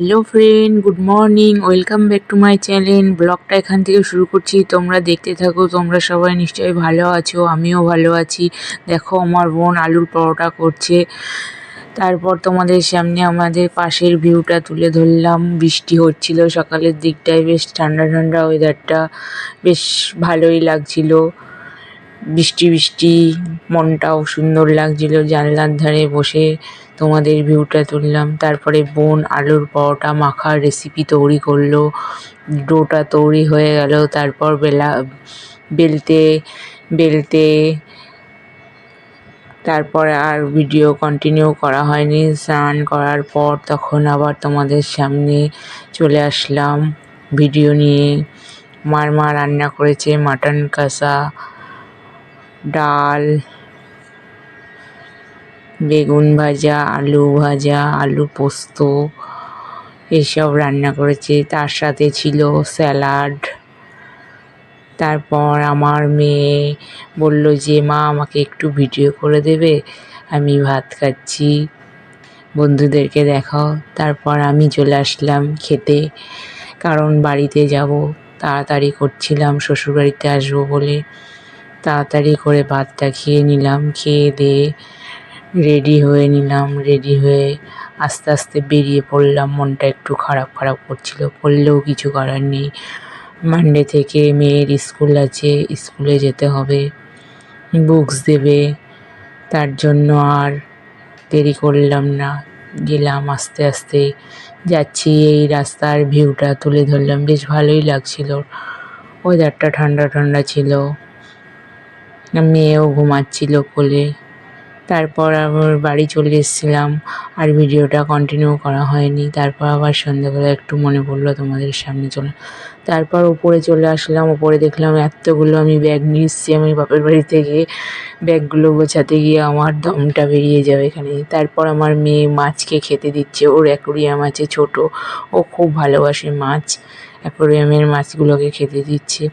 Hello friend, good morning, welcome back to my channel. ব্লগটা এখান থেকে শুরু করছি, তোমরা দেখতে থাকো। তোমরা সবাই নিশ্চয়ই ভালো আছো, আমিও ভালো আছি। দেখো আমার বোন আলুর পরোটা করছে। তারপর তোমাদের সামনে আমাদের পাশের ভিউটা তুলে ধরলাম। বৃষ্টি হচ্ছিল সকালের দিকটায়, বেশ ঠান্ডা ঠান্ডা ওয়েদারটা, বেশ ভালোই লাগছিল। বৃষ্টি বৃষ্টি, মনটাও সুন্দর লাগছিল। জানলার ধারে বসে তোমাদের ভিউটা তুললাম। তারপরে বোন আলুর পরোটা মাখার রেসিপি তৈরি করলো। ডোটা তৈরি হয়ে গেল। তারপর বেলতে বেলতে তারপর আর ভিডিও কন্টিনিউ করা হয়নি। স্নান করার পর তখন আবার তোমাদের সামনে চলে আসলাম ভিডিও নিয়ে। মা রান্না করেছে মাটন কষা, ডাল, বেগুন ভাজা, আলু পোস্ত, এসব রান্না করেছে। তার সাথে ছিল স্যালাড। তারপর আমার মেয়ে বলল যে মা আমাকে একটু ভিডিও করে দেবে, আমি ভাত খাচ্ছি, বন্ধুদেরকে দেখাও। তারপর আমি চলে আসলাম খেতে, কারণ বাড়িতে যাব, তাড়াতাড়ি করছিলাম, শ্বশুরবাড়িতে আসবো বলে। তাড়াতাড়ি করে ভাতটা খেয়ে নিলাম। খেয়ে দিয়ে রেডি হয়ে নিলাম। রেডি হয়ে আস্তে আস্তে বেরিয়ে পড়লাম। মনটা একটু খারাপ খারাপ করছিল, পড়লেও কিছু করার নেই। মানডে থেকে মেয়ের স্কুল আছে, স্কুলে যেতে হবে, বুকস দেবে। তার জন্য আর দেরি করলাম না, গেলাম। আস্তে আস্তে যাচ্ছি, এই রাস্তার ভিউটা তুলে ধরলাম। বেশ ভালোই লাগছিল, ওয়েদারটা ঠান্ডা ঠান্ডা ছিল। মেয়েও ঘুমাচ্ছিল কোলে। তারপর আবার বাড়ি চলে এসেছিলাম, আর ভিডিওটা কন্টিনিউ করা হয়নি। তারপর আবার সন্ধ্যেবেলা একটু মনে পড়লো তোমাদের সামনে চলে। তারপর উপরে চলে আসলাম। উপরে দেখলাম এতগুলো আমি ব্যাগ নিয়ে এসেছি আমি বাপের বাড়ি থেকে। ব্যাগগুলো গোছাতে গিয়ে আমার দমটা বেরিয়ে যাবে এখানে। তারপর আমার মেয়ে মাছকে খেতে দিচ্ছে, ওর অ্যাকোরিয়াম আছে ছোট, ও খুব ভালোবাসে মাছ, অ্যাকোরিয়ামের মাছগুলোকে খেতে দিচ্ছে।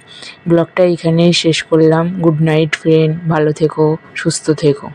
ব্লগটা এখানেই শেষ করলাম। গুড নাইট ফ্রেন্ড, ভালো থেকো, সুস্থ থেকো।